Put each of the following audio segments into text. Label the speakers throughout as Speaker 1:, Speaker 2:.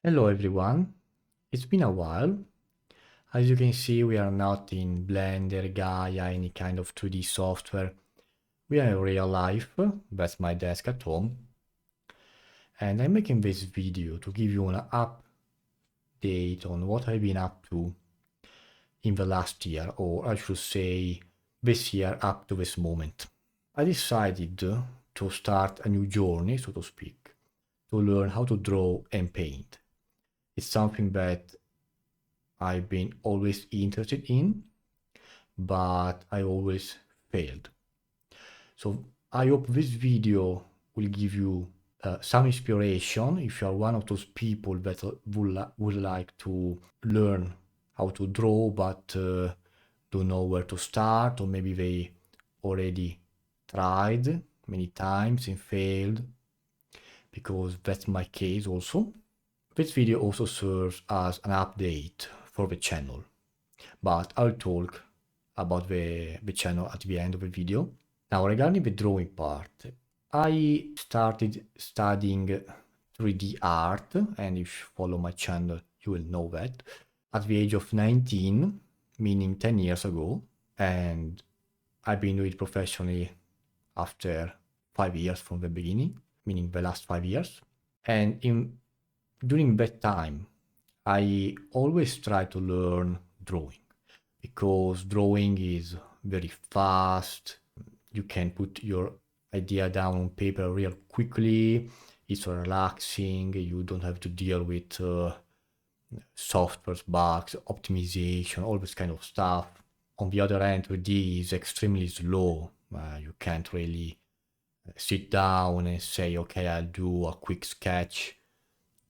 Speaker 1: Hello everyone, it's been a while. As you can see, we are not in Blender, Gaia, any kind of 2D software. We are in real life, that's my desk at home. And I'm making this video to give you an update on what I've been up to in the last year, or I should say this year up to this moment. I decided to start a new journey, so to speak, to learn how to draw and paint. It's something that I've been always interested in, but I always failed. So I hope this video will give you some inspiration if you are one of those people that would like to learn how to draw but don't know where to start, or maybe they already tried many times and failed, because that's my case also. This video also serves as an update for the channel, but I'll talk about the channel at the end of the video. Now, regarding the drawing part, I started studying 3D art, and if you follow my channel, you will know that, at the age of 19, meaning 10 years ago, and I've been doing it professionally after 5 years from the beginning, meaning the last 5 years. And during that time, I always try to learn drawing, because drawing is very fast. You can put your idea down on paper real quickly. It's relaxing. You don't have to deal with software bugs, optimization, all this kind of stuff. On the other hand, 3D is extremely slow. You can't really sit down and say, okay, I'll do a quick sketch,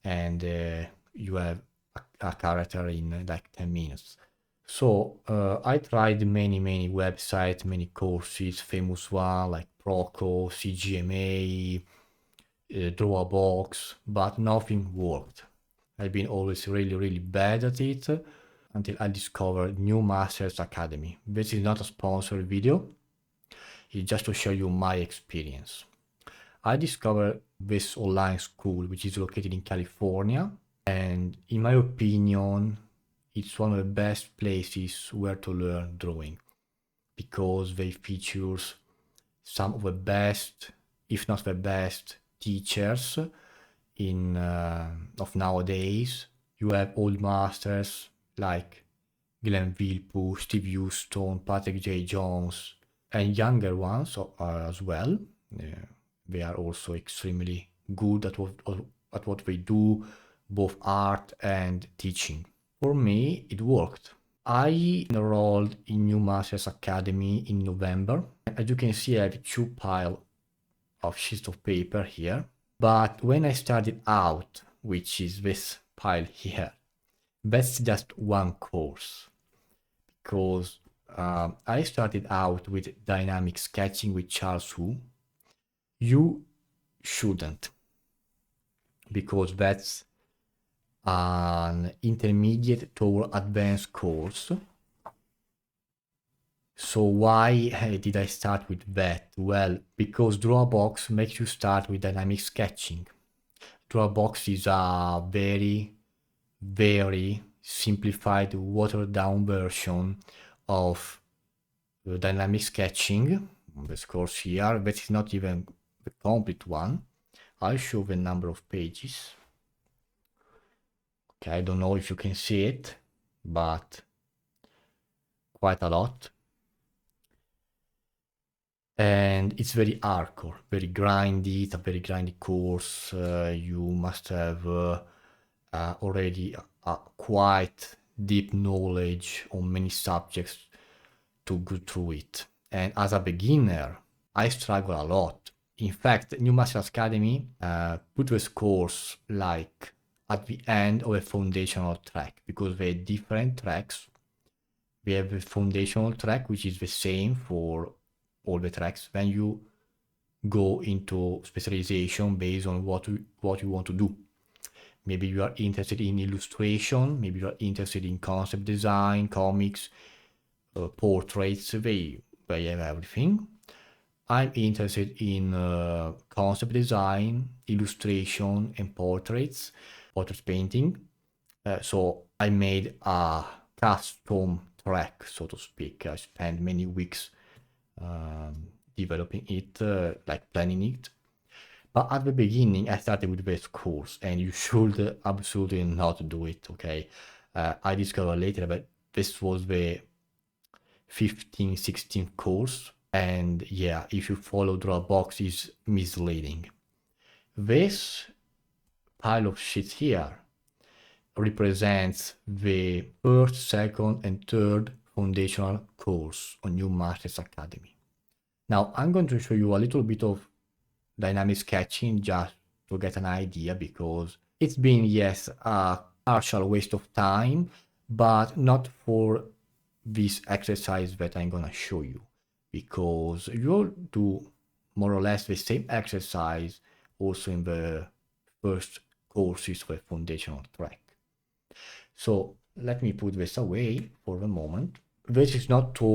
Speaker 1: and you have a character in like 10 minutes. So I tried many websites, many courses, famous one like Proco, CGMA, Drawbox, but nothing worked. I've been always really bad at it until I discovered New Masters Academy. This is not a sponsored video, it's just to show you my experience. I discovered this online school, which is located in California, and in my opinion, it's one of the best places where to learn drawing, because they features some of the best, if not the best, teachers of nowadays. You have old masters like Glenn Vilpu, Steve Houston, Patrick J. Jones, and younger ones as well. They are also extremely good at what they do, both art and teaching. For me, it worked. I enrolled in New Masters Academy in November. As you can see, I have two piles of sheets of paper here. But when I started out, which is this pile here, that's just one course. Because I started out with dynamic sketching with Charles Wu. You shouldn't, because that's an intermediate toward advanced course. So why did I start with that? Well, because Drawbox makes you start with dynamic sketching. Drawbox is a very simplified, watered down version of dynamic sketching. This course here, that is not even the complete one. I'll show the number of pages. Okay, I don't know if you can see it, but quite a lot. And it's very hardcore, very grindy. It's a very grindy course. You must have already a quite deep knowledge on many subjects to go through it. And as a beginner, I struggle a lot. In fact, New Masters Academy put this course like at the end of a foundational track, because they're different tracks. We have a foundational track, which is the same for all the tracks. Then you go into specialization based on what you want to do. Maybe you are interested in illustration, maybe you are interested in concept design, comics, portraits. They have everything. I'm interested in concept design, illustration, and portraits. portrait painting. So I made a custom track, so to speak. I spent many weeks developing it, like planning it. But at the beginning, I started with this course, and you should absolutely not do it, okay? I discovered later that this was the 15th, 16th course, and yeah, if you follow Dropbox, is misleading. This pile of sheets here represents the first, second, and third foundational course on New Masters Academy. Now, I'm going to show you a little bit of dynamic sketching just to get an idea, because it's been, yes, a partial waste of time, but not for this exercise that I'm gonna show you, because you'll do more or less the same exercise also in the first courses for the foundational track. So let me put this away for the moment. This is not to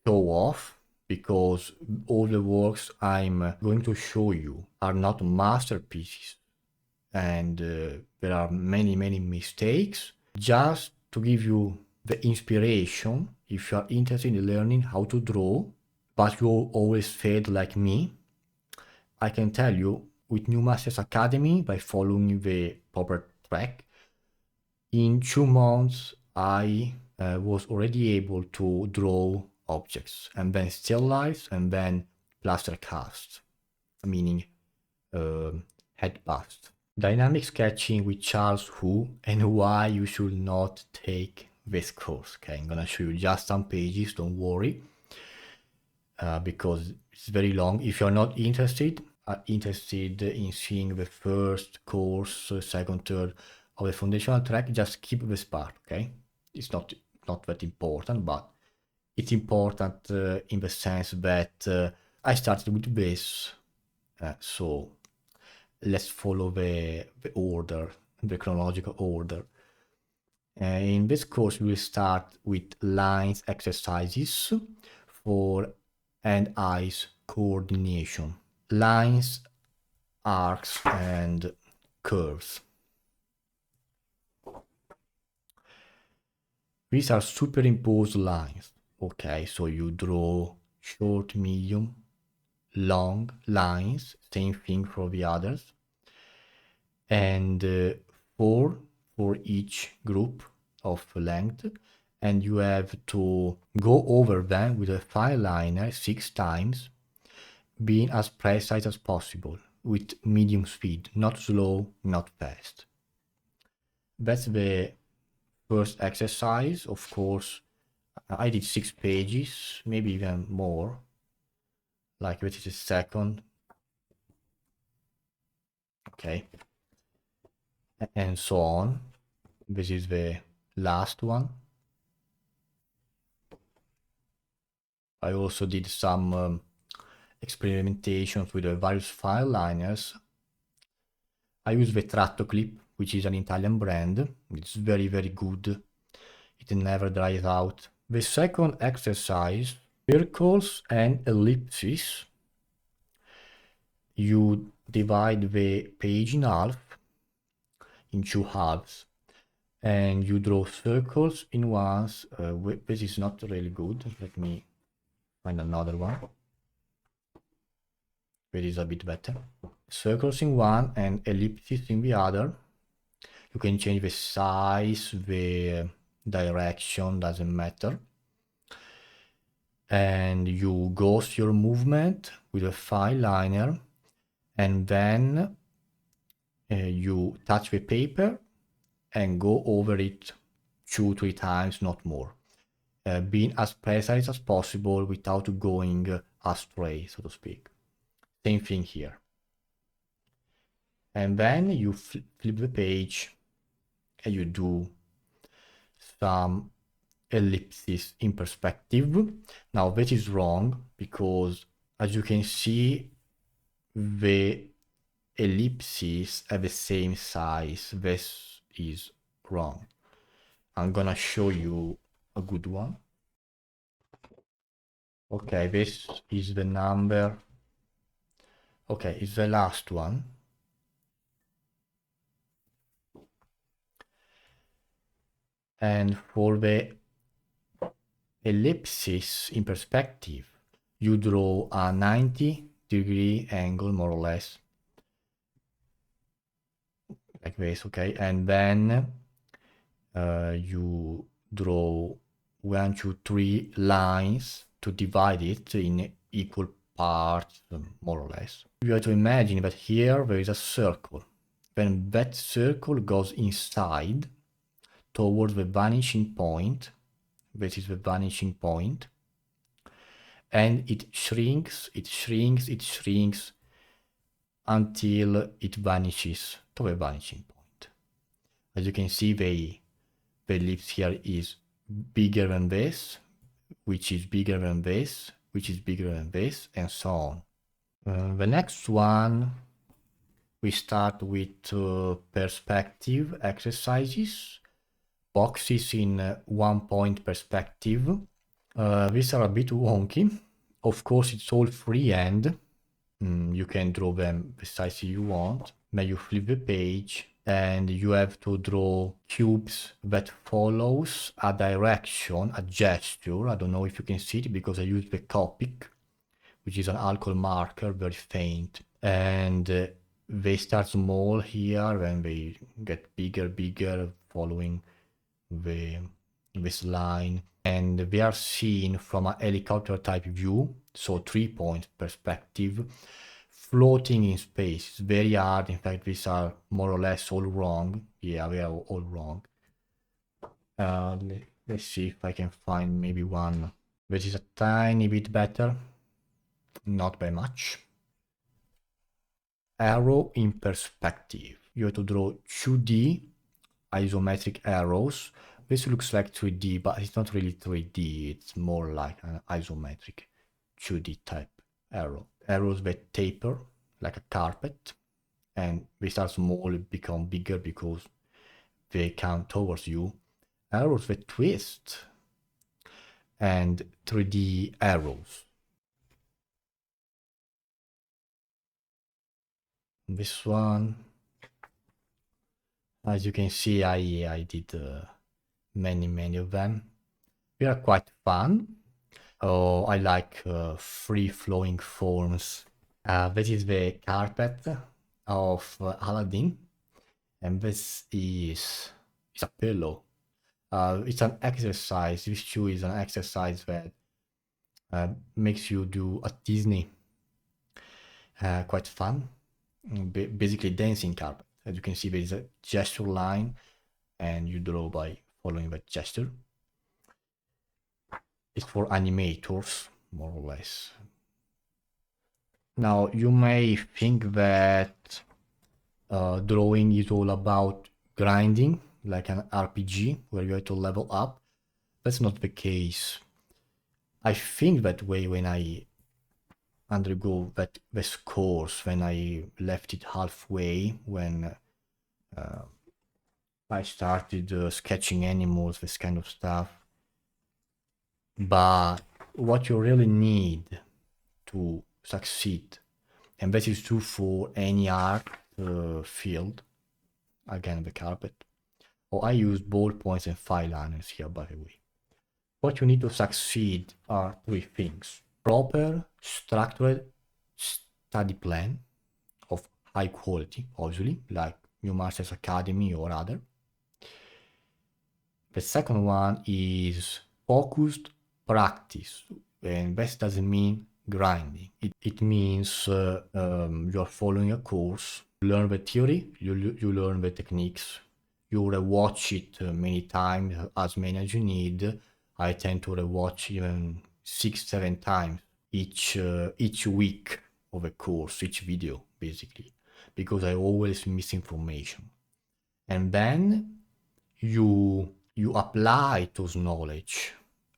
Speaker 1: show off, because all the works I'm going to show you are not masterpieces, and there are many mistakes. Just to give you the inspiration, if you are interested in learning how to draw but you always failed like me, I can tell you, with New Masters Academy, by following the proper track, in 2 months I was already able to draw objects, and then still lifes, and then plaster casts, meaning head bust. Dynamic sketching with Charles Hu, and why you should not take this course. Okay, I'm gonna show you just some pages, don't worry, because it's very long. If you're not interested in seeing the first course, second, third of the foundational track, just skip this part, okay? It's not that important, but it's important in the sense that I started with this, so let's follow the order, the chronological order. In this course, we will start with lines exercises for hand eyes coordination. Lines, arcs, and curves. These are superimposed lines. Okay, so you draw short, medium, long lines, same thing for the others. And 4 for each group of length. And you have to go over them with a fine liner 6 times, being as precise as possible, with medium speed, not slow, not fast. That's the first exercise. Of course, I did 6 pages, maybe even more. Like this is the second. Okay. And so on. This is the last one. I also did some experimentations with the various file liners. I use the Tratto Clip, which is an Italian brand. It's very good. It never dries out. The second exercise, circles and ellipses. You divide the page in half, in 2 halves, and you draw circles in ones. This is not really good. Let me find another one. This is a bit better. Circles in one and ellipses in the other. You can change the size, the direction, doesn't matter. And you ghost your movement with a fine liner, and then you touch the paper and go over it 2-3 times, not more. Being as precise as possible without going astray, so to speak. Same thing here. And then you flip the page and you do some ellipses in perspective. Now that is wrong, because as you can see, the ellipses have the same size. This is wrong. I'm gonna show you a good one. Okay, this is the number. Okay, it's the last one. And for the ellipsis in perspective, you draw a 90-degree angle, more or less, like this, okay? And then you draw 1, 2, 3 lines to divide it in equal parts, more or less. You have to imagine that here there is a circle. Then that circle goes inside towards the vanishing point. This is the vanishing point. And it shrinks, it shrinks, it shrinks until it vanishes to the vanishing point. As you can see, the ellipse here is bigger than this, which is bigger than this, which is bigger than this, and so on. The next one, we start with perspective exercises, boxes in 1-point perspective. These are a bit wonky. Of course, it's all freehand. You can draw them the size you want. Then you flip the page and you have to draw cubes that follows a direction, a gesture. I don't know if you can see it because I use the Copic, which is an alcohol marker, very faint. And they start small here, then they get bigger, following this line. And they are seen from a helicopter type view, so 3-point perspective, floating in space. It's very hard. In fact, these are more or less all wrong. Yeah, they are all wrong. Let's see if I can find maybe one which is a tiny bit better. Not by much. Arrow in perspective. You have to draw 2D isometric arrows. This looks like 3D, but it's not really 3D. It's more like an isometric 2D type arrow. Arrows that taper like a carpet, and they start small, become bigger because they come towards you. Arrows that twist, and 3D arrows. This one, as you can see, I did many of them. They are quite fun. Oh, I like free-flowing forms. This is the carpet of Aladdin, and this is a pillow. It's an exercise. This shoe is an exercise that makes you do a Disney. Quite fun. Basically dancing carpet. As you can see, there is a gesture line, and you draw by following that gesture. It's for animators, more or less. Now, you may think that drawing is all about grinding, like an RPG, where you have to level up. That's not the case. I think that way when I undergo this course, when I left it halfway, when I started sketching animals, this kind of stuff. But what you really need to succeed, and that is true for any art field, again the carpet, or I use ballpoints and fine liners here, by the way. What you need to succeed are 3 things: proper structured study plan of high quality, obviously, like New Masters Academy or other. The second one is focused practice, and that doesn't mean grinding. It means you're following a course, you learn the theory, you learn the techniques, you rewatch it many times, as many as you need. I tend to rewatch even 6-7 times each week of a course, each video, basically, because I always miss information. And then you apply those knowledge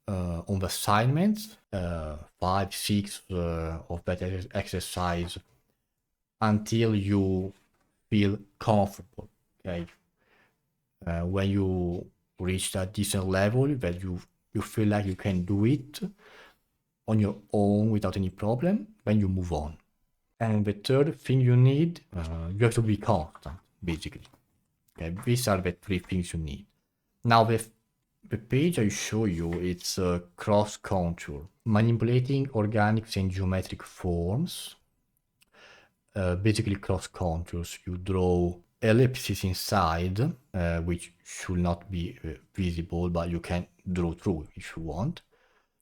Speaker 1: on the assignments, 5, 6 of that exercise, until you feel comfortable. Okay, when you reach that decent level, that you feel like you can do it on your own without any problem, then you move on. And the third thing you need, you have to be constant, basically. Okay, these are the 3 things you need. Now, the the page I show you, it's cross contour, manipulating organics and geometric forms. Basically cross contours. You draw ellipses inside, which should not be visible, but you can draw through if you want.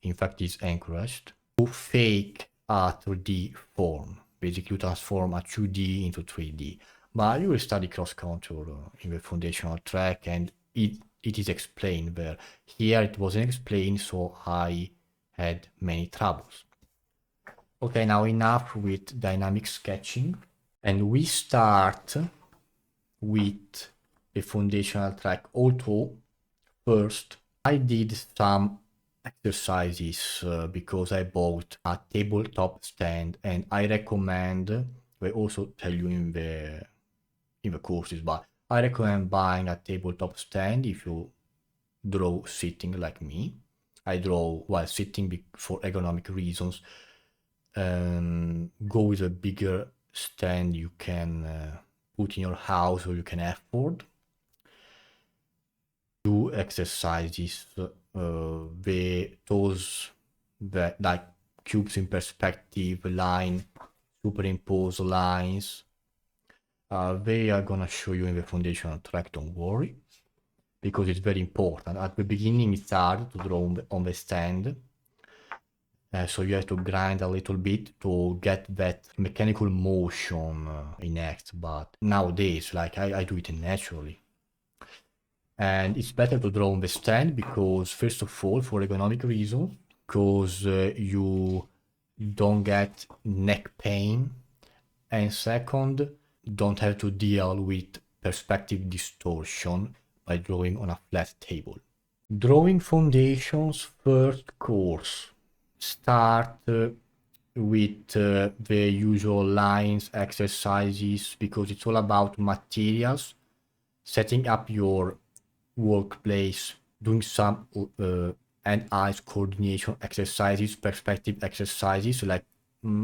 Speaker 1: In fact, it's encouraged. To fake a 3D form. Basically, you transform a 2D into 3D. But you will study cross contour in the foundational track, and it is explained there. Here it wasn't explained, so I had many troubles. Okay, now enough with dynamic sketching. And we start with the foundational track. Although first I did some exercises because I bought a tabletop stand, and I recommend, they also tell you in the courses, but I recommend buying a tabletop stand if you draw sitting like me. I draw while sitting for ergonomic reasons. Go with a bigger stand you can put in your house or you can afford. Do exercises, those that like cubes in perspective, line, superimpose lines. They are gonna show you in the foundational track, don't worry, because it's very important. At the beginning it's hard to draw on the stand. So you have to grind a little bit to get that mechanical motion in X, but nowadays, like I do it naturally. And it's better to draw on the stand because, first of all, for ergonomic reasons, because you don't get neck pain, and second, don't have to deal with perspective distortion by drawing on a flat table. Drawing foundations first course. Start with the usual lines, exercises, because it's all about materials, setting up your workplace, doing some hand-eyes coordination exercises, perspective exercises, like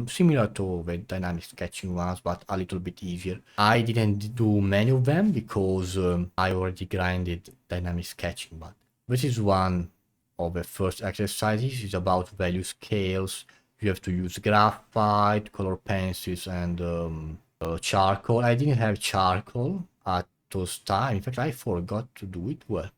Speaker 1: similar to the dynamic sketching ones, but a little bit easier. I didn't do many of them because I already grinded dynamic sketching, but this is one of the first exercises. It's about value scales. You have to use graphite, color pencils, and charcoal. I didn't have charcoal at those times. In fact, I forgot to do it well.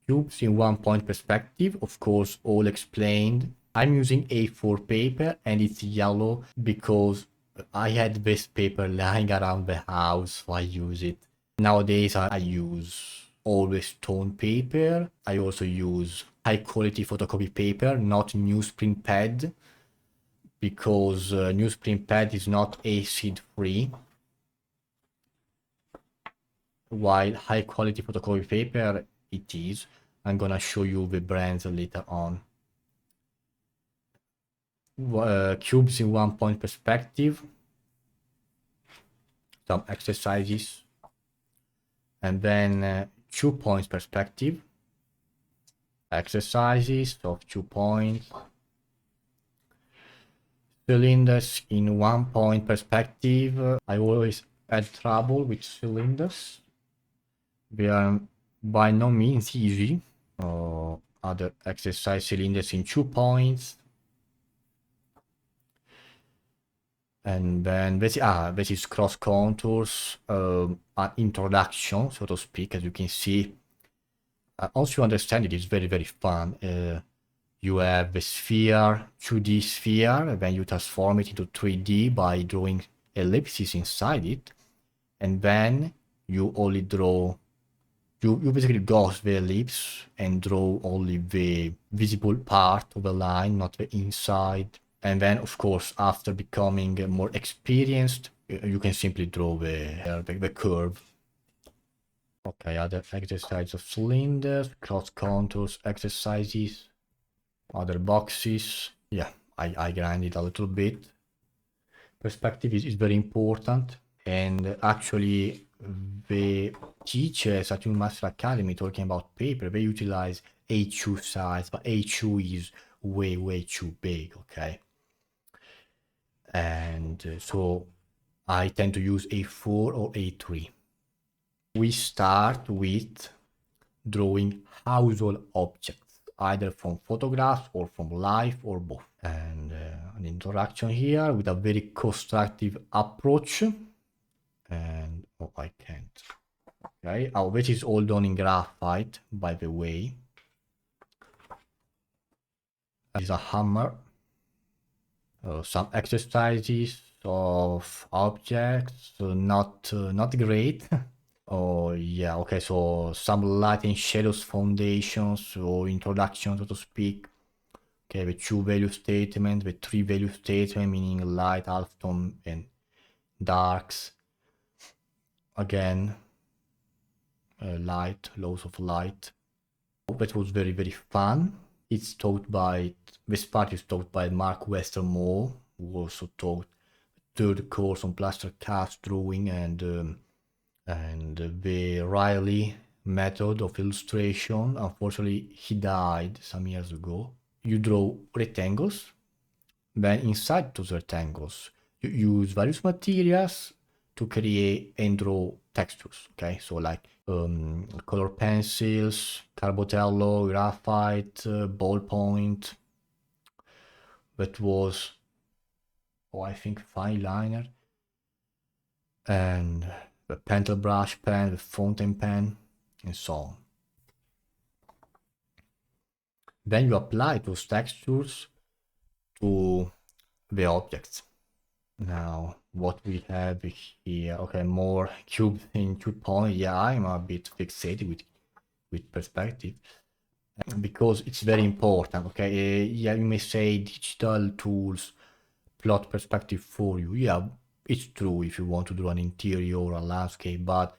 Speaker 1: Cubes in 1 point perspective, of course, all explained. I'm using A4 paper and it's yellow because I had this paper lying around the house, so I use it. Nowadays, I use always tone paper. I also use high quality photocopy paper, not newsprint pad, because newsprint pad is not acid free, while high quality photocopy paper it is. I'm gonna show you the brands later on. Cubes in 1 point perspective, some exercises, and then 2 points perspective, exercises of 2 points. Cylinders in 1 point perspective. I always had trouble with cylinders. They are by no means easy. Other exercise, cylinders in 2 points. And then this is cross contours, an introduction, so to speak. As you can see, once you understand it, it's very, very fun. You have the sphere, 2D sphere, and then you transform it into 3D by drawing ellipses inside it. And then you only draw, you basically ghost the ellipse and draw only the visible part of the line, not the inside. And then, of course, after becoming more experienced, you can simply draw the curve. Okay, other exercises of cylinders, cross contours exercises, other boxes. Yeah, I grinded a little bit. Perspective is very important. And actually, the teachers at Master Academy talking about paper, they utilize A2 size, but A2 is way, way too big, okay? And so I tend to use A4 or A3. We start with drawing household objects, either from photographs or from life or both. And an introduction here with a very constructive approach. And oh, I can't. Okay, oh, which is all done in graphite, by the way. Is a hammer. Some exercises of objects, not great. Oh yeah, okay, so some light and shadows foundations or introduction, so to speak. Okay, the two value statement, the three value statement, meaning light, half tone, and darks. Again, light, laws of light. That was very, very fun. It's taught by, this part is taught by Mark Westermore, who also taught third course on plaster cast drawing and the Riley method of illustration. Unfortunately, he died some years ago. You draw rectangles, then inside those rectangles, you use various materials to create and draw textures. Okay, so like color pencils, carbotello, graphite, ballpoint. That was, oh, I think fine liner, and the pencil brush pen, the fountain pen, and so on. Then you apply those textures to the objects. Now, what we have here, okay, more cubes in 2 point. Yeah, I'm a bit fixated with perspective because it's very important. Okay, yeah, you may say digital tools plot perspective for you. Yeah, it's true if you want to draw an interior or a landscape, but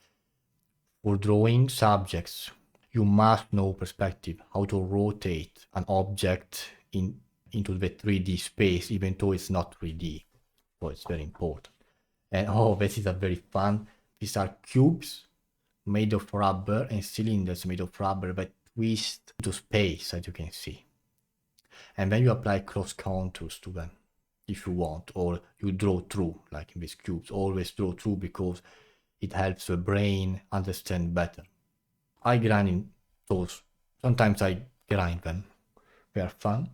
Speaker 1: for drawing subjects, you must know perspective, how to rotate an object into the 3D space, even though it's not 3D. So it's very important. And oh, this is a very fun. These are cubes made of rubber and cylinders made of rubber that twist into space, as you can see. And then you apply cross contours to them if you want, or you draw through, like in these cubes. Always draw through because it helps the brain understand better. I grind in those. Sometimes I grind them. They are fun.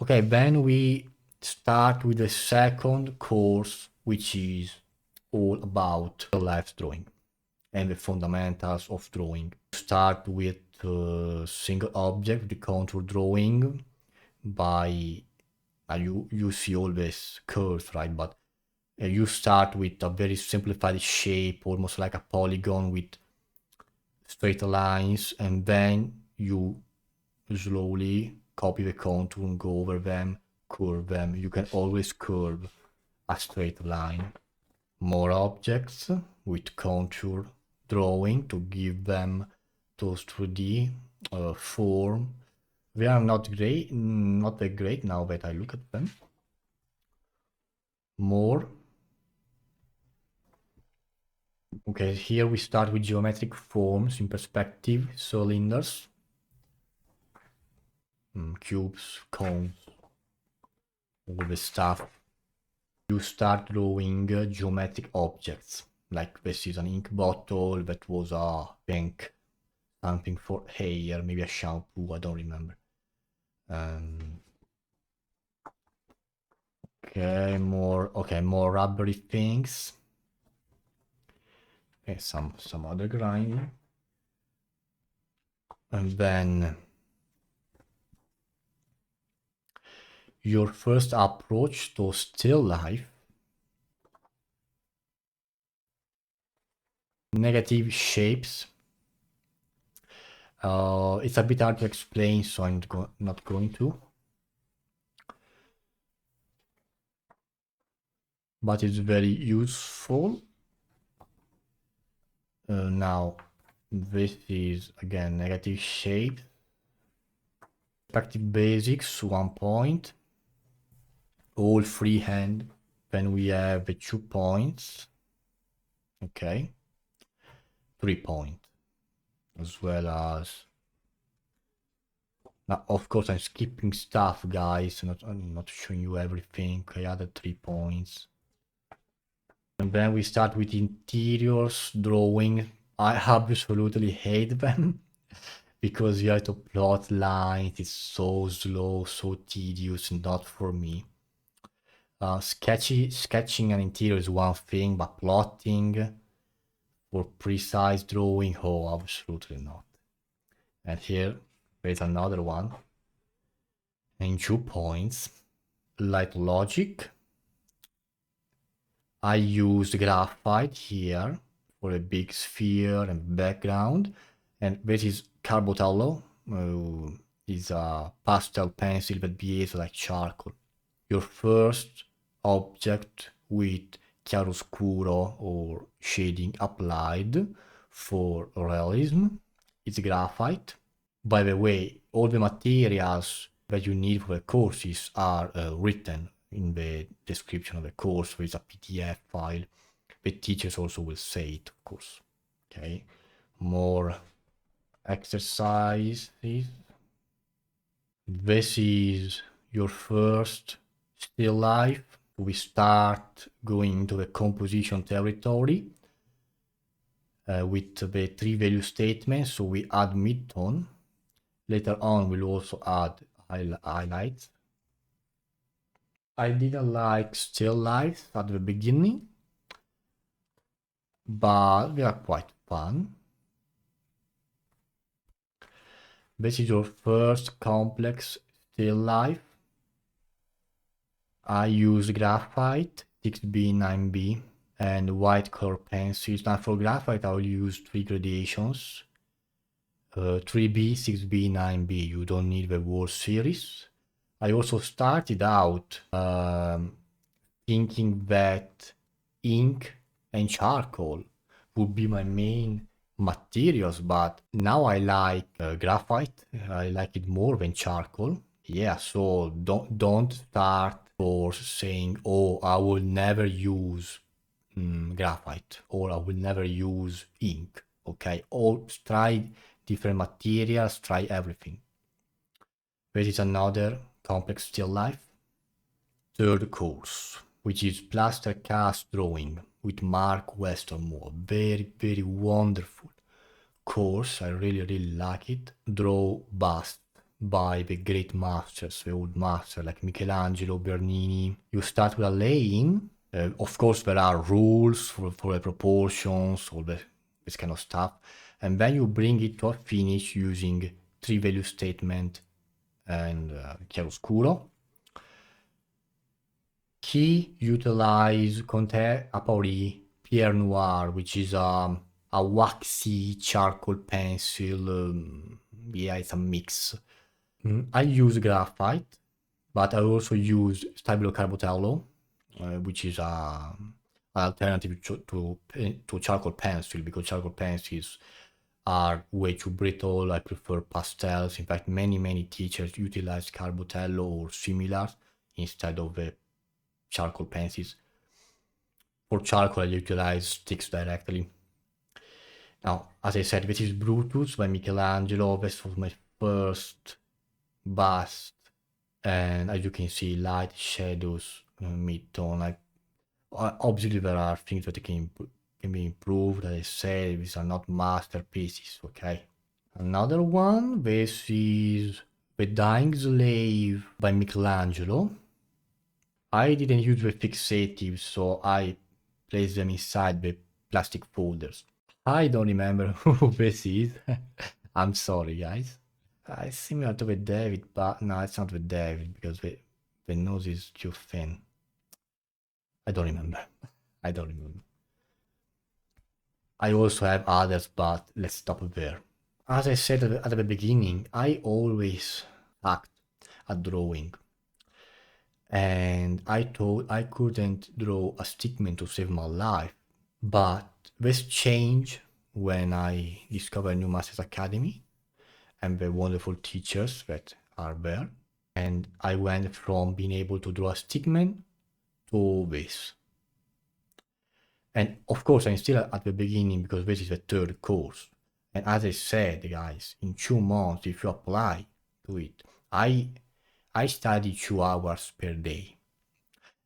Speaker 1: Okay, then we start with the second course, which is all about life drawing and the fundamentals of drawing. Start with single object, the contour drawing by you see all these curves, right? But you start with a very simplified shape, almost like a polygon with straight lines, and then you slowly copy the contour and go over them, curve them. You can always curve a straight line. More objects with contour drawing to give them those 2D form. They are not that great now that I look at them. More. Okay, here we start with geometric forms in perspective, cylinders, cubes, cones, all the stuff. You start drawing geometric objects, like this is an ink bottle, that was a pink, something for hair, maybe a shampoo, I don't remember. Okay, more rubbery things. Okay, some other grinding. And then your first approach to still life. Negative shapes. It's a bit hard to explain, so I'm not going to. But it's very useful. Now, this is again negative shape. Perspective basics, 1 point. All freehand. Then we have the 2 points. Okay. 3 point. As well as. Now, of course, I'm skipping stuff, guys. I'm not showing you everything. Okay, other 3 points. And then we start with interiors drawing I absolutely hate them because you have to plot lines. It's so slow, so tedious, not for me. Sketching an interior is one thing, but plotting for precise drawing, oh, absolutely not. And here, there's another one in 2 points. Light logic. I used graphite here for a big sphere and background. And this is Carbotello. Is a pastel pencil that behaves like charcoal. Your first object with chiaroscuro or shading applied for realism is graphite. By the way, all the materials that you need for the courses are written in the description of the course. There is a PDF file. The teachers also will say it, of course. Okay, more exercises. This is your first still life. We start going into the composition territory with the three value statements. So we add midtone. Later on, we'll also add highlights. I didn't like still lifes at the beginning, but they are quite fun. This is your first complex still life. I use graphite 6B, 9B, and white color pencils. Now for graphite, I'll use 3 gradations. 3B, 6B, 9B. You don't need the whole series. I also started out thinking that ink and charcoal would be my main materials, but now I like graphite. I like it more than charcoal. Yeah, so don't start for saying, oh, I will never use graphite or I will never use ink. Okay, all try different materials, try everything. This is another complex still life. Third course, which is plaster cast drawing with Mark Westermore. Very, very wonderful course. I really like it. Draw bust by the great masters, the old masters like Michelangelo, Bernini. You start with a laying. Of course, there are rules for the proportions, all this kind of stuff. And then you bring it to a finish using three value statement and chiaroscuro. He utilized Conte a Paris Pierre Noir, which is a waxy charcoal pencil. Yeah, it's a mix. I use graphite, but I also use Stabilo Carbotello, which is an alternative to charcoal pencil because charcoal pencils are way too brittle. I prefer pastels. In fact, many teachers utilize Carbotello or similar instead of the charcoal pencils. For charcoal, I utilize sticks directly. Now, as I said, this is Brutus by Michelangelo. This was my first bust. And as you can see, light, shadows, mid-tone. Obviously, there are things that can be improved. As I said, these are not masterpieces, okay? Another one, this is The Dying Slave by Michelangelo. I didn't use the fixatives, so I placed them inside the plastic folders. I don't remember who this is. I'm sorry, guys. It's similar to the David, but no, it's not the David because the nose is too thin. I don't remember. I don't remember. I also have others, but let's stop there. As I said at the beginning, I always sucked at drawing. And I thought I couldn't draw a stickman to save my life. But this changed when I discovered New Masters Academy and the wonderful teachers that are there. And I went from being able to draw a stickman to this. And of course, I'm still at the beginning because this is the third course. And as I said, guys, in 2 months, if you apply to it, I study 2 hours per day.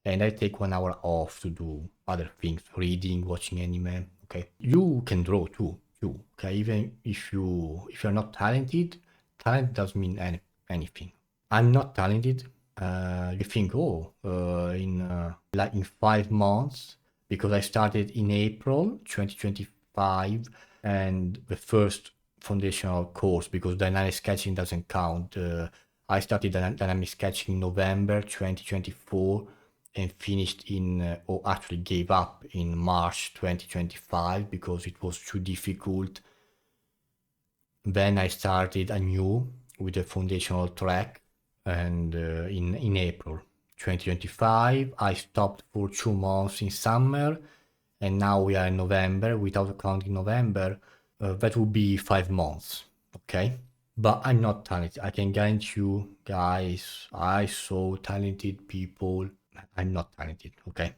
Speaker 1: And I take 1 hour off to do other things, reading, watching anime. Okay, you can draw too. too. Okay, even if you're not talented, talent doesn't mean anything. I'm not talented. You think, oh, in 5 months, because I started in April 2025, and the first foundational course, because dynamic sketching doesn't count. I started dynamic sketching in November 2024 and finished or actually gave up in March 2025 because it was too difficult. Then I started anew with a foundational track, and in April 2025 I stopped for 2 months in summer, and now we are in November. Without counting November, that would be 5 months. Okay, but I'm not talented. I can guarantee you guys, I saw talented people. I'm not talented. Okay,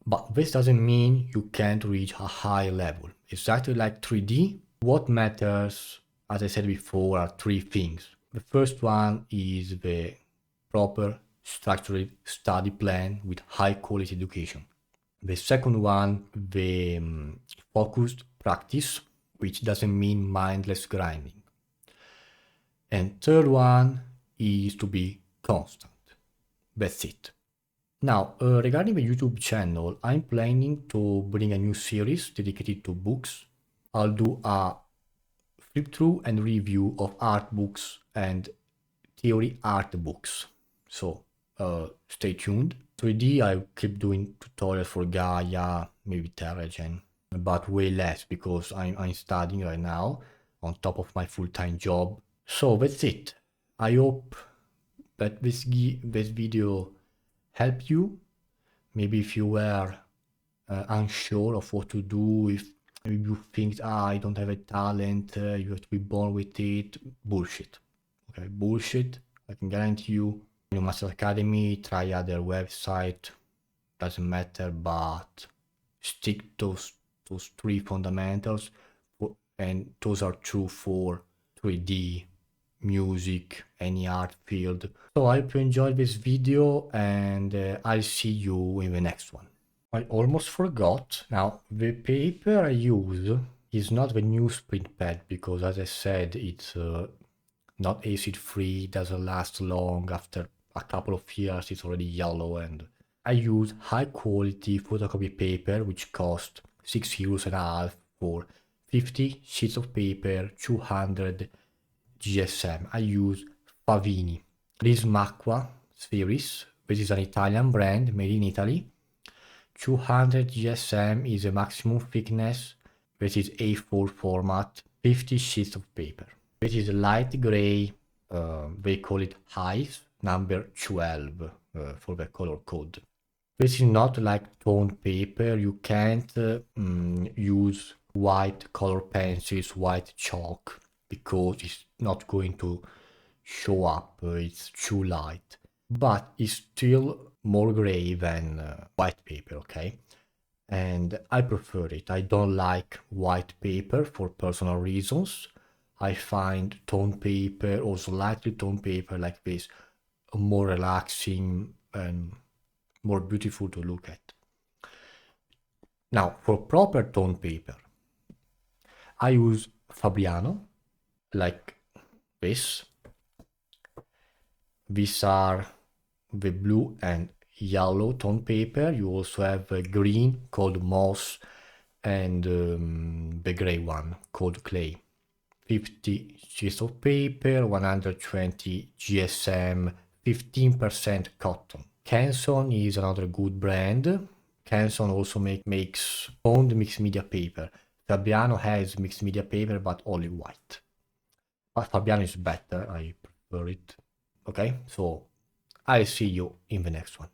Speaker 1: but this doesn't mean you can't reach a high level. Exactly like 3D, what matters, as I said before, are three things. The first one is the proper structured study plan with high quality education. The second one, the focused practice, which doesn't mean mindless grinding. And third one is to be constant. That's it. Now, regarding the YouTube channel, I'm planning to bring a new series dedicated to books. I'll do a flip through and review of art books and theory art books. So stay tuned. 3D, I keep doing tutorials for Gaia, maybe TerraGen, but way less because I'm studying right now on top of my full-time job. So that's it. I hope that this video helped you. Maybe if you were unsure of what to do, if maybe you think, I don't have a talent, you have to be born with it. Bullshit. Okay, bullshit. I can guarantee you. New Master Academy, try other website, doesn't matter, but stick those three fundamentals, and those are true for 3D, music, any art field. So I hope you enjoyed this video, and I'll see you in the next one. I almost forgot. Now, the paper I use is not the newsprint pad because, as I said, it's not acid free, doesn't last long. After a couple of years it's already yellow, and I use high quality photocopy paper which cost €6.50 for 50 sheets of paper, 200 GSM. I use Favini Rismacqua Spheris. This is an Italian brand made in Italy. 200 GSM is the maximum thickness. This is A4 format, 50 sheets of paper. This is light gray, they call it highs, number 12 for the color code. This is not like toned paper. You can't use white color pencils, white chalk, because it's not going to show up. It's too light, but it's still more gray than white paper, okay? And I prefer it. I don't like white paper for personal reasons. I find toned paper, or slightly toned paper like this, more relaxing and more beautiful to look at. Now, for proper toned paper, I use Fabriano, like this. These are the blue and yellow toned paper. You also have a green called moss, and the gray one called clay. 50 sheets of paper, 120 GSM, 15% cotton. Canson is another good brand. Canson also makes toned mixed media paper. Fabriano has mixed media paper, but only white. But Fabriano is better, I prefer it. Okay, so I'll see you in the next one.